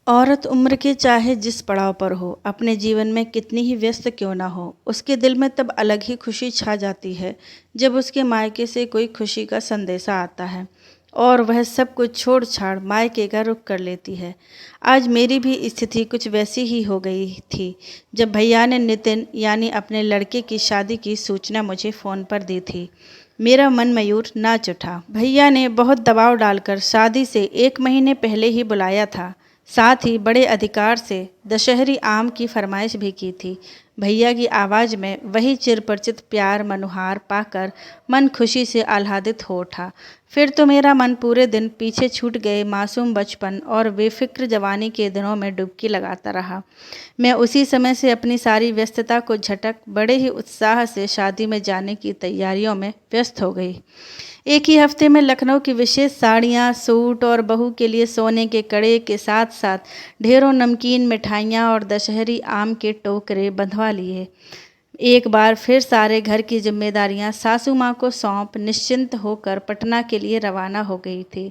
औरत उम्र के चाहे जिस पड़ाव पर हो, अपने जीवन में कितनी ही व्यस्त क्यों ना हो, उसके दिल में तब अलग ही खुशी छा जाती है जब उसके मायके से कोई खुशी का संदेशा आता है और वह सब कुछ छोड़ छाड़ मायके का रुख कर लेती है। आज मेरी भी स्थिति कुछ वैसी ही हो गई थी जब भैया ने नितिन यानी अपने लड़के की शादी की सूचना मुझे फ़ोन पर दी थी। मेरा मन मयूर नाच उठा। भैया ने बहुत दबाव डालकर शादी से 1 महीने पहले ही बुलाया था। साथ ही बड़े अधिकार से दशहरी आम की फरमाइश भी की थी। भैया की आवाज़ में वही चिरपरिचित प्यार मनुहार पाकर मन खुशी से आह्लादित हो उठा। फिर तो मेरा मन पूरे दिन पीछे छूट गए मासूम बचपन और बेफिक्र जवानी के दिनों में डुबकी लगाता रहा। मैं उसी समय से अपनी सारी व्यस्तता को झटक बड़े ही उत्साह से शादी में जाने की तैयारियों में व्यस्त हो गई। एक ही हफ्ते में लखनऊ की विशेष साड़ियाँ, सूट और बहू के लिए सोने के कड़े के साथ साथ ढेरों नमकीन मिठाइयाँ और दशहरी आम के टोकरे बंधवा लिए। एक बार फिर सारे घर की जिम्मेदारियां सासू माँ को सौंप निश्चिंत होकर पटना के लिए रवाना हो गई थी।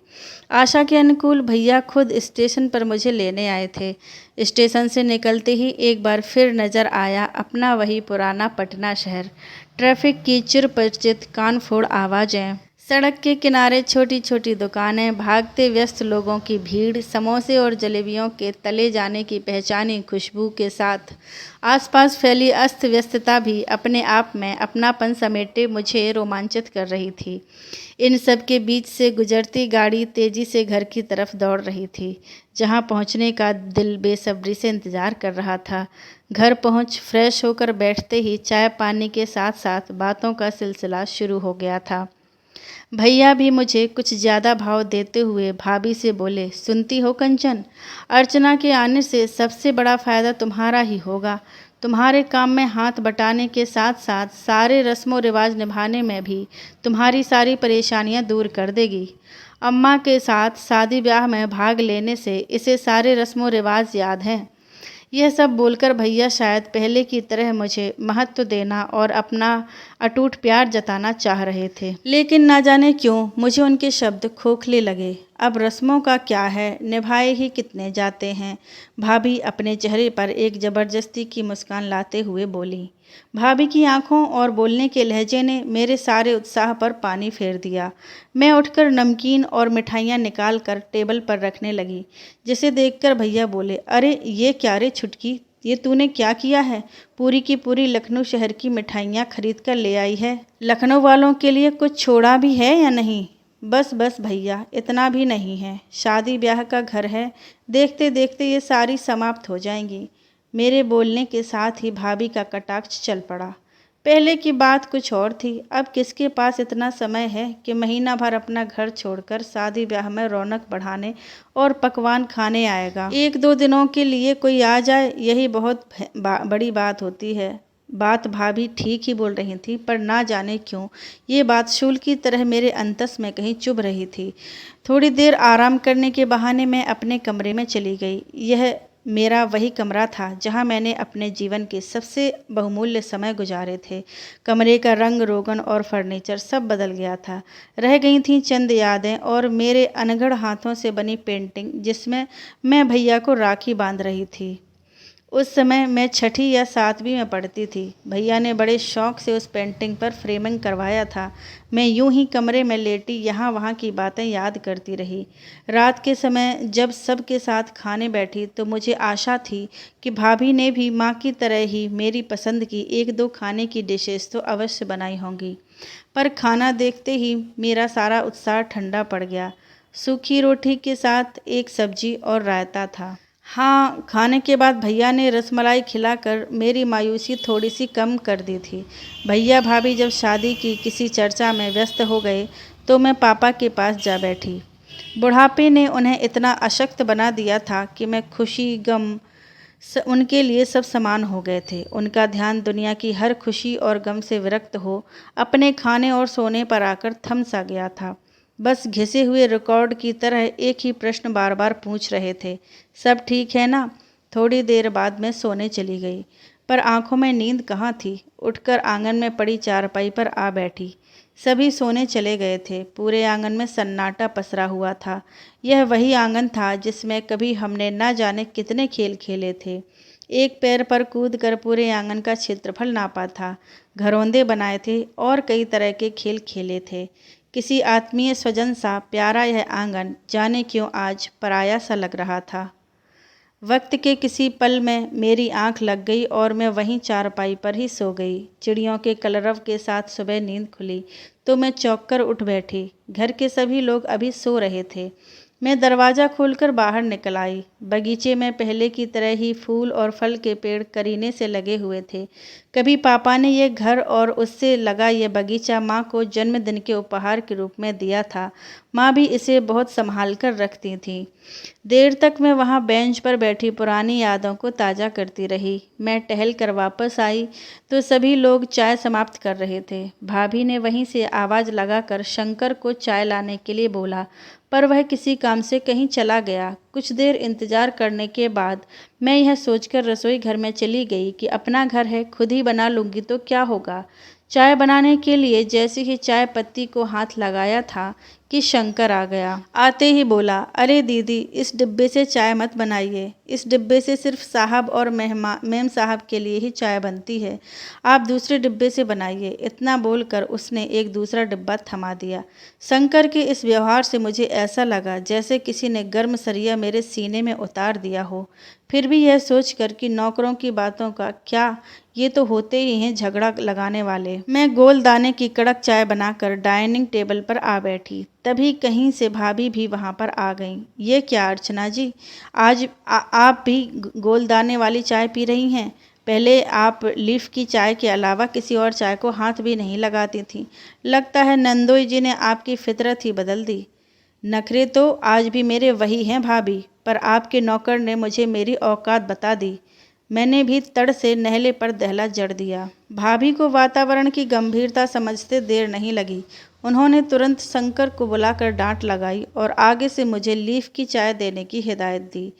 आशा के अनुकूल भैया खुद स्टेशन पर मुझे लेने आए थे। स्टेशन से निकलते ही एक बार फिर नज़र आया अपना वही पुराना पटना शहर। ट्रैफिक की चिरपरिचित कानफोड़ आवाज़ें, सड़क के किनारे छोटी छोटी दुकानें, भागते व्यस्त लोगों की भीड़, समोसे और जलेबियों के तले जाने की पहचानी खुशबू के साथ आसपास फैली अस्त व्यस्तता भी अपने आप में अपनापन समेटे मुझे रोमांचित कर रही थी। इन सब के बीच से गुजरती गाड़ी तेजी से घर की तरफ दौड़ रही थी, जहां पहुंचने का दिल बेसब्री से इंतजार कर रहा था। घर पहुंच फ्रेश होकर बैठते ही चाय पानी के साथ साथ बातों का सिलसिला शुरू हो गया था। भैया भी मुझे कुछ ज़्यादा भाव देते हुए भाभी से बोले, सुनती हो कंचन, अर्चना के आने से सबसे बड़ा फ़ायदा तुम्हारा ही होगा। तुम्हारे काम में हाथ बटाने के साथ साथ सारे रस्मों रिवाज निभाने में भी तुम्हारी सारी परेशानियां दूर कर देगी। अम्मा के साथ शादी ब्याह में भाग लेने से इसे सारे रस्मों रिवाज याद हैं। यह सब बोलकर भैया शायद पहले की तरह मुझे महत्व देना और अपना अटूट प्यार जताना चाह रहे थे, लेकिन ना जाने क्यों मुझे उनके शब्द खोखले लगे। अब रस्मों का क्या है, निभाए ही कितने जाते हैं। भाभी अपने चेहरे पर एक जबरदस्ती की मुस्कान लाते हुए बोली। भाभी की आंखों और बोलने के लहजे ने मेरे सारे उत्साह पर पानी फेर दिया। मैं उठकर नमकीन और मिठाइयाँ निकाल कर टेबल पर रखने लगी, जिसे देखकर भैया बोले, अरे ये क्या रे छुटकी, ये तूने क्या किया है? पूरी की पूरी लखनऊ शहर की मिठाइयाँ खरीद कर ले आई है। लखनऊ वालों के लिए कुछ छोड़ा भी है या नहीं? बस बस भैया, इतना भी नहीं है। शादी ब्याह का घर है, देखते देखते ये सारी समाप्त हो जाएंगी। मेरे बोलने के साथ ही भाभी का कटाक्ष चल पड़ा। पहले की बात कुछ और थी, अब किसके पास इतना समय है कि महीना भर अपना घर छोड़कर शादी ब्याह में रौनक बढ़ाने और पकवान खाने आएगा। 1-2 दिनों के लिए कोई आ जाए, यही बहुत बड़ी बात होती है। बात भाभी ठीक ही बोल रही थी, पर ना जाने क्यों ये बात शूल की तरह मेरे अंतस में कहीं चुभ रही थी। थोड़ी देर आराम करने के बहाने मैं अपने कमरे में चली गई। यह मेरा वही कमरा था जहां मैंने अपने जीवन के सबसे बहुमूल्य समय गुजारे थे। कमरे का रंग रोगन और फर्नीचर सब बदल गया था। रह गई थीं चंद यादें और मेरे अनगढ़ हाथों से बनी पेंटिंग, जिसमें मैं भैया को राखी बांध रही थी। उस समय मैं छठी या सातवीं में पढ़ती थी। भैया ने बड़े शौक से उस पेंटिंग पर फ्रेमिंग करवाया था। मैं यूं ही कमरे में लेटी यहाँ वहाँ की बातें याद करती रही। रात के समय जब सब के साथ खाने बैठी तो मुझे आशा थी कि भाभी ने भी माँ की तरह ही मेरी पसंद की 1-2 खाने की डिशेस तो अवश्य बनाई होंगी। पर खाना देखते ही मेरा सारा उत्साह ठंडा पड़ गया। सूखी रोटी के साथ एक सब्जी और रायता था। हाँ, खाने के बाद भैया ने रसमलाई खिलाकर मेरी मायूसी थोड़ी सी कम कर दी थी। भैया भाभी जब शादी की किसी चर्चा में व्यस्त हो गए तो मैं पापा के पास जा बैठी। बुढ़ापे ने उन्हें इतना अशक्त बना दिया था कि मैं खुशी गम उनके लिए सब समान हो गए थे। उनका ध्यान दुनिया की हर खुशी और गम से विरक्त हो अपने खाने और सोने पर आकर थम सा गया था। बस घिसे हुए रिकॉर्ड की तरह एक ही प्रश्न बार बार पूछ रहे थे, सब ठीक है ना? थोड़ी देर बाद मैं सोने चली गई। पर आंखों में नींद कहाँ थी। उठकर आंगन में पड़ी चारपाई पर आ बैठी। सभी सोने चले गए थे। पूरे आंगन में सन्नाटा पसरा हुआ था। यह वही आंगन था जिसमें कभी हमने न जाने कितने खेल खेले थे। एक पैर पर कूदकर पूरे आंगन का क्षेत्रफल नापा था, घरौंदे बनाए थे और कई तरह के खेल खेले थे। किसी आत्मीय स्वजन सा प्यारा यह आंगन जाने क्यों आज पराया सा लग रहा था। वक्त के किसी पल में मेरी आंख लग गई और मैं वहीं चारपाई पर ही सो गई। चिड़ियों के कलरव के साथ सुबह नींद खुली तो मैं चौंक कर उठ बैठी। घर के सभी लोग अभी सो रहे थे। मैं दरवाज़ा खोलकर बाहर निकल आई। बगीचे में पहले की तरह ही फूल और फल के पेड़ करीने से लगे हुए थे। कभी पापा ने ये घर और उससे लगा ये बगीचा माँ को जन्मदिन के उपहार के रूप में दिया था। माँ भी इसे बहुत संभाल कर रखती थी। देर तक मैं वहाँ बेंच पर बैठी पुरानी यादों को ताज़ा करती रही। मैं टहल कर वापस आई तो सभी लोग चाय समाप्त कर रहे थे। भाभी ने वहीं से आवाज़ लगाकर शंकर को चाय लाने के लिए बोला, पर वह किसी काम से कहीं चला गया। कुछ देर इंतजार करने के बाद मैं यह सोचकर रसोई घर में चली गई कि अपना घर है, खुद ही बना लूँगी तो क्या होगा। चाय बनाने के लिए जैसे ही चाय पत्ती को हाथ लगाया था कि शंकर आ गया। आते ही बोला, अरे दीदी, इस डिब्बे से चाय मत बनाइए। इस डिब्बे से सिर्फ साहब और मेम साहब के लिए ही चाय बनती है। आप दूसरे डिब्बे से बनाइए। इतना बोलकर उसने एक दूसरा डिब्बा थमा दिया। शंकर के इस व्यवहार से मुझे ऐसा लगा जैसे किसी ने गर्म सरिया मेरे सीने में उतार दिया हो। फिर भी यह सोचकर कि नौकरों की बातों का क्या, ये तो होते ही हैं झगड़ा लगाने वाले। मैं गोल दाने की कड़क चाय बनाकर डाइनिंग टेबल पर आ बैठी। तभी कहीं से भाभी भी वहाँ पर आ गईं। ये क्या अर्चना जी, आज आप भी गोल दाने वाली चाय पी रही हैं? पहले आप लीफ की चाय के अलावा किसी और चाय को हाथ भी नहीं लगाती थीं। लगता है नंदोई जी ने आपकी फितरत ही बदल दी। नखरे तो आज भी मेरे वही हैं भाभी, पर आपके नौकर ने मुझे मेरी औकात बता दी। मैंने भी तड़ से नहले पर दहला जड़ दिया। भाभी को वातावरण की गंभीरता समझते देर नहीं लगी। उन्होंने तुरंत शंकर को बुलाकर डांट लगाई और आगे से मुझे लीफ की चाय देने की हिदायत दी।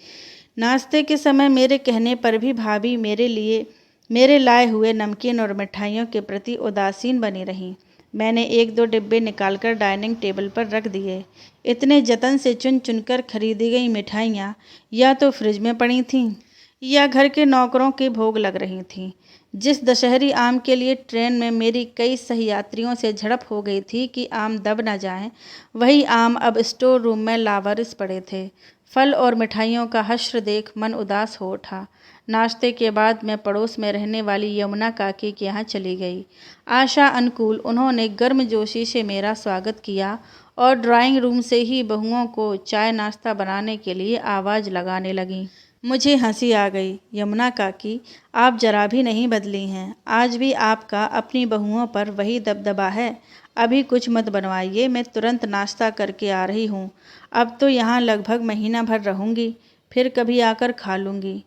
नाश्ते के समय मेरे कहने पर भी भाभी मेरे लाए हुए नमकीन और मिठाइयों के प्रति उदासीन बनी रहीं। मैंने एक दो डिब्बे निकालकर डाइनिंग टेबल पर रख दिए। इतने जतन से चुन चुनकर खरीदी गई मिठाइयाँ या तो फ्रिज में पड़ी थीं या घर के नौकरों के भोग लग रही थीं। जिस दशहरी आम के लिए ट्रेन में मेरी कई सहयात्रियों से झड़प हो गई थी कि आम दब न जाएं, वही आम अब स्टोर रूम में लावारिस पड़े थे। फल और मिठाइयों का हश्र देख मन उदास हो उठा। नाश्ते के बाद मैं पड़ोस में रहने वाली यमुना काकी के यहाँ चली गई। आशा अनुकूल उन्होंने गर्मजोशी से मेरा स्वागत किया और ड्राइंग रूम से ही बहुओं को चाय नाश्ता बनाने के लिए आवाज़ लगाने लगीं। मुझे हंसी आ गई। यमुना काकी, आप जरा भी नहीं बदली हैं। आज भी आपका अपनी बहुओं पर वही दबदबा है। अभी कुछ मत बनवाइए, मैं तुरंत नाश्ता करके आ रही हूँ। अब तो यहाँ लगभग महीना भर रहूँगी, फिर कभी आकर खा लूँगी।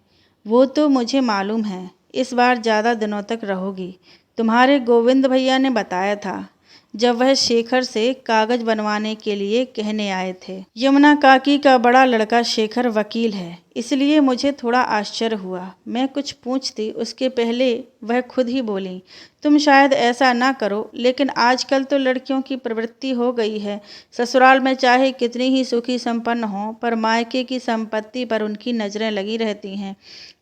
वो तो मुझे मालूम है, इस बार ज़्यादा दिनों तक रहोगी। तुम्हारे गोविंद भैया ने बताया था जब वह शेखर से कागज बनवाने के लिए कहने आए थे। यमुना काकी का बड़ा लड़का शेखर वकील है, इसलिए मुझे थोड़ा आश्चर्य हुआ। मैं कुछ पूछती उसके पहले वह खुद ही बोली, तुम शायद ऐसा ना करो, लेकिन आजकल तो लड़कियों की प्रवृत्ति हो गई है। ससुराल में चाहे कितनी ही सुखी संपन्न हों, पर मायके की संपत्ति पर उनकी नज़रें लगी रहती हैं।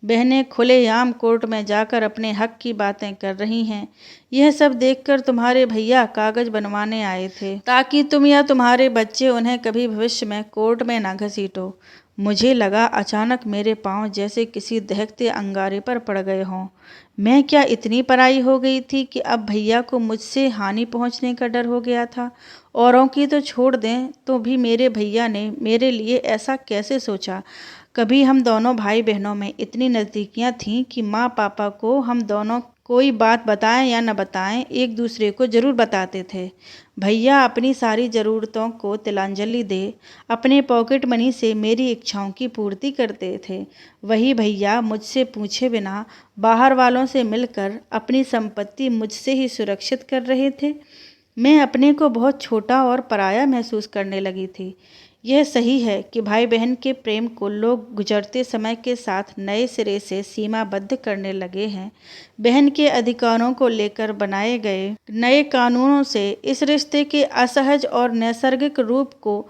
बहनें खुलेआम कोर्ट में जाकर अपने हक की बातें कर रही हैं। यह सब देखकर तुम्हारे भैया कागज बनवाने आए थे, ताकि तुम या तुम्हारे बच्चे उन्हें कभी भविष्य में कोर्ट में ना घसीटो। मुझे लगा अचानक मेरे पांव जैसे किसी दहकते अंगारे पर पड़ गए हों। मैं क्या इतनी पराई हो गई थी कि अब भैया को मुझसे हानि पहुंचने का डर हो गया था। औरों की तो छोड़ दें, तो भी मेरे भैया ने मेरे लिए ऐसा कैसे सोचा। कभी हम दोनों भाई बहनों में इतनी नज़दीकियाँ थीं कि माँ पापा को हम दोनों कोई बात बताएं या न बताएं, एक दूसरे को ज़रूर बताते थे। भैया अपनी सारी ज़रूरतों को तिलांजलि दे अपने पॉकेट मनी से मेरी इच्छाओं की पूर्ति करते थे। वही भैया मुझसे पूछे बिना बाहर वालों से मिलकर अपनी संपत्ति मुझसे ही सुरक्षित कर रहे थे। मैं अपने को बहुत छोटा और पराया महसूस करने लगी थी। यह सही है कि भाई बहन के प्रेम को लोग गुजरते समय के साथ नए सिरे से सीमाबद्ध करने लगे हैं। बहन के अधिकारों को लेकर बनाए गए नए कानूनों से इस रिश्ते के असहज और नैसर्गिक रूप को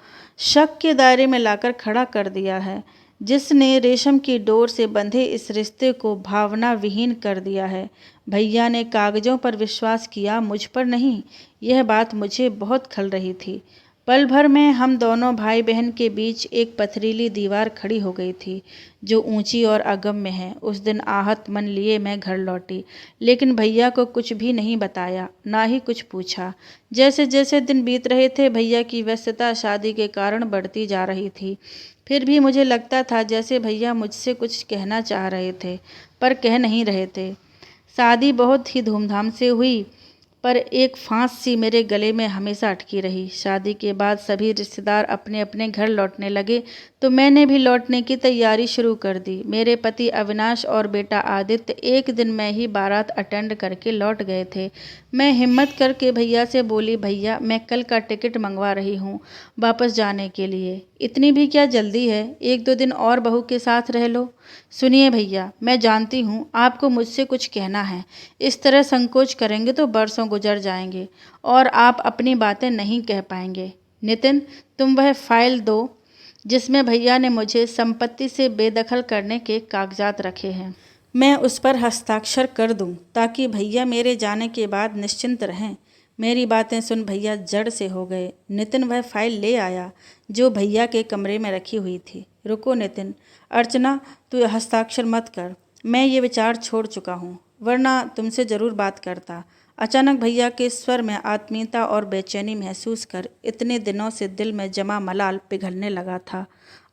शक के दायरे में लाकर खड़ा कर दिया है, जिसने रेशम की डोर से बंधे इस रिश्ते को भावना विहीन कर दिया है। भैया ने कागजों पर विश्वास किया, मुझ पर नहीं। यह बात मुझे बहुत खल रही थी। पल भर में हम दोनों भाई बहन के बीच एक पथरीली दीवार खड़ी हो गई थी, जो ऊंची और अगम्य है। उस दिन आहत मन लिए मैं घर लौटी, लेकिन भैया को कुछ भी नहीं बताया, ना ही कुछ पूछा। जैसे जैसे दिन बीत रहे थे, भैया की व्यस्तता शादी के कारण बढ़ती जा रही थी। फिर भी मुझे लगता था जैसे भैया मुझसे कुछ कहना चाह रहे थे, पर कह नहीं रहे थे। शादी बहुत ही धूमधाम से हुई, पर एक फांस सी मेरे गले में हमेशा अटकी रही। शादी के बाद सभी रिश्तेदार अपने अपने घर लौटने लगे, तो मैंने भी लौटने की तैयारी शुरू कर दी। मेरे पति अविनाश और बेटा आदित्य एक दिन में ही बारात अटेंड करके लौट गए थे। मैं हिम्मत करके भैया से बोली, भैया मैं कल का टिकट मंगवा रही हूँ वापस जाने के लिए। इतनी भी क्या जल्दी है, 1-2 दिन और बहू के साथ रह लो। सुनिए भैया, मैं जानती हूँ आपको मुझसे कुछ कहना है। इस तरह संकोच करेंगे तो बरसों गुजर जाएंगे और आप अपनी बातें नहीं कह पाएंगे। नितिन, तुम वह फाइल दो जिसमें भैया ने मुझे संपत्ति से बेदखल करने के कागजात रखे हैं। मैं उस पर हस्ताक्षर कर दूं, ताकि भैया मेरे जाने के बाद निश्चिंत रहें। मेरी बातें सुन भैया जड़ से हो गए। नितिन वह फाइल ले आया जो भैया के कमरे में रखी हुई थी। रुको नितिन, अर्चना तू हस्ताक्षर मत कर। मैं ये विचार छोड़ चुका हूँ, वरना तुमसे ज़रूर बात करता। अचानक भैया के स्वर में आत्मीयता और बेचैनी महसूस कर इतने दिनों से दिल में जमा मलाल पिघलने लगा था।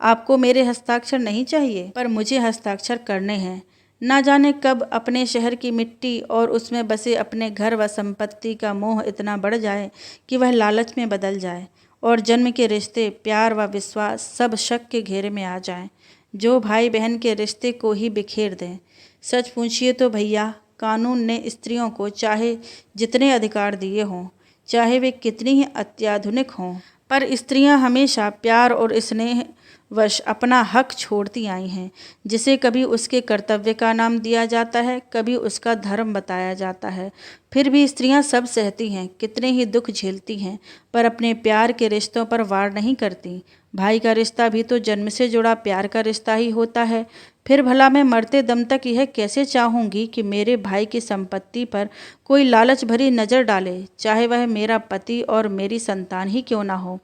आपको मेरे हस्ताक्षर नहीं चाहिए, पर मुझे हस्ताक्षर करने हैं। ना जाने कब अपने शहर की मिट्टी और उसमें बसे अपने घर व संपत्ति का मोह इतना बढ़ जाए कि वह लालच में बदल जाए और जन्म के रिश्ते, प्यार व विश्वास सब शक के घेरे में आ जाएं, जो भाई बहन के रिश्ते को ही बिखेर दें। सच पूछिए तो भैया, कानून ने स्त्रियों को चाहे जितने अधिकार दिए हों, चाहे वे कितनी ही अत्याधुनिक हों, पर स्त्रियां हमेशा प्यार और स्नेह वश अपना हक छोड़ती आई हैं, जिसे कभी उसके कर्तव्य का नाम दिया जाता है, कभी उसका धर्म बताया जाता है। फिर भी स्त्रियां सब सहती हैं, कितने ही दुख झेलती हैं, पर अपने प्यार के रिश्तों पर वार नहीं करती। भाई का रिश्ता भी तो जन्म से जुड़ा प्यार का रिश्ता ही होता है। फिर भला मैं मरते दम तक यह कैसे चाहूँगी कि मेरे भाई की संपत्ति पर कोई लालच भरी नज़र डाले, चाहे वह मेरा पति और मेरी संतान ही क्यों ना हो।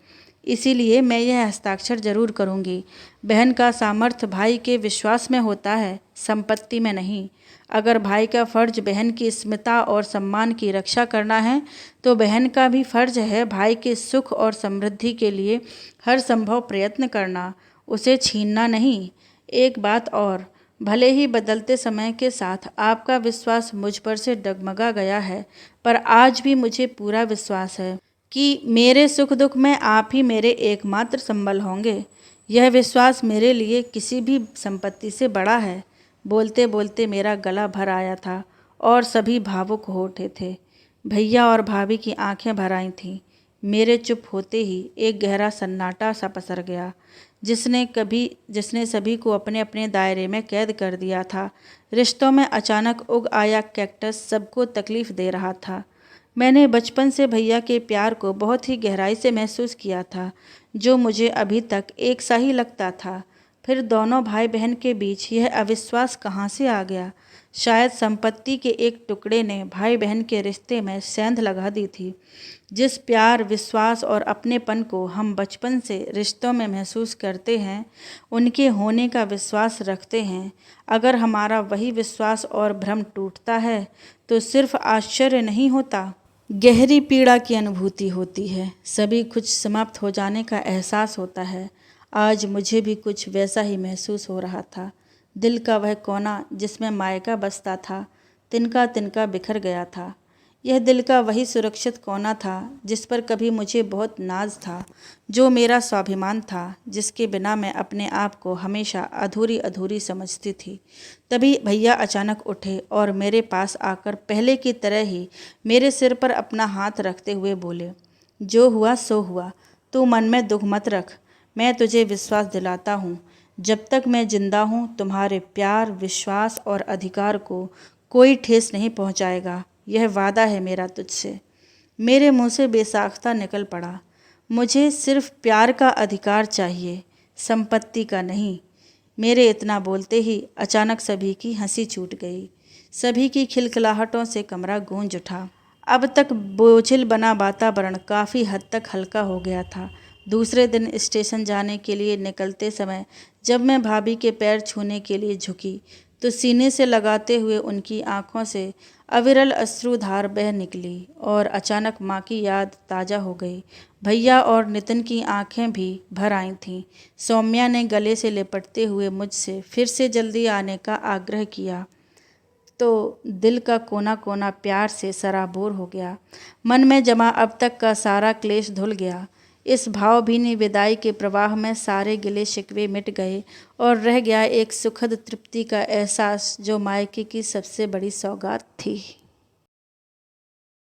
इसीलिए मैं यह हस्ताक्षर जरूर करूँगी। बहन का सामर्थ्य भाई के विश्वास में होता है, संपत्ति में नहीं। अगर भाई का फर्ज बहन की स्मिता और सम्मान की रक्षा करना है, तो बहन का भी फर्ज है भाई के सुख और समृद्धि के लिए हर संभव प्रयत्न करना, उसे छीनना नहीं। एक बात और, भले ही बदलते समय के साथ आपका विश्वास मुझ पर से डगमगा गया है, पर आज भी मुझे पूरा विश्वास है कि मेरे सुख दुख में आप ही मेरे एकमात्र संबल होंगे। यह विश्वास मेरे लिए किसी भी संपत्ति से बड़ा है। बोलते बोलते मेरा गला भर आया था और सभी भावुक हो उठे थे। भैया और भाभी की आंखें भर आई थीं। मेरे चुप होते ही एक गहरा सन्नाटा सा पसर गया, जिसने सभी को अपने अपने दायरे में कैद कर दिया था। रिश्तों में अचानक उग आया कैक्टस सबको तकलीफ दे रहा था। मैंने बचपन से भैया के प्यार को बहुत ही गहराई से महसूस किया था, जो मुझे अभी तक एक सा ही लगता था। फिर दोनों भाई बहन के बीच यह अविश्वास कहाँ से आ गया? शायद संपत्ति के एक टुकड़े ने भाई बहन के रिश्ते में सेंध लगा दी थी। जिस प्यार, विश्वास और अपनेपन को हम बचपन से रिश्तों में महसूस करते हैं, उनके होने का विश्वास रखते हैं, अगर हमारा वही विश्वास और भ्रम टूटता है, तो सिर्फ आश्चर्य नहीं होता, गहरी पीड़ा की अनुभूति होती है। सभी कुछ समाप्त हो जाने का एहसास होता है। आज मुझे भी कुछ वैसा ही महसूस हो रहा था। दिल का वह कोना जिसमें मायका बसता था, तिनका तिनका बिखर गया था। यह दिल का वही सुरक्षित कोना था जिस पर कभी मुझे बहुत नाज था, जो मेरा स्वाभिमान था, जिसके बिना मैं अपने आप को हमेशा अधूरी अधूरी समझती थी। तभी भैया अचानक उठे और मेरे पास आकर पहले की तरह ही मेरे सिर पर अपना हाथ रखते हुए बोले, जो हुआ सो हुआ, तू मन में दुख मत रख। मैं तुझे विश्वास दिलाता हूँ, जब तक मैं जिंदा हूँ तुम्हारे प्यार, विश्वास और अधिकार को कोई ठेस नहीं पहुँचाएगा। यह वादा है मेरा तुझसे। मेरे मुंह से बेसाख्ता निकल पड़ा, मुझे सिर्फ प्यार का अधिकार चाहिए, संपत्ति का नहीं। मेरे इतना बोलते ही अचानक सभी की हंसी छूट गई। सभी की खिलखिलाहटों से कमरा गूंज उठा। अब तक बोझिल बना वातावरण काफ़ी हद तक हल्का हो गया था। दूसरे दिन स्टेशन जाने के लिए निकलते समय जब मैं भाभी के पैर छूने के लिए झुकी तो सीने से लगाते हुए उनकी आंखों से अविरल अश्रुधार बह निकली और अचानक माँ की याद ताज़ा हो गई। भैया और नितिन की आंखें भी भर आई थीं। सौम्या ने गले से लिपटते हुए मुझसे फिर से जल्दी आने का आग्रह किया तो दिल का कोना कोना प्यार से सराबोर हो गया। मन में जमा अब तक का सारा क्लेश धुल गया। इस भावभीनी विदाई के प्रवाह में सारे गिले शिकवे मिट गए और रह गया एक सुखद तृप्ति का एहसास जो मायके की सबसे बड़ी सौगात थी।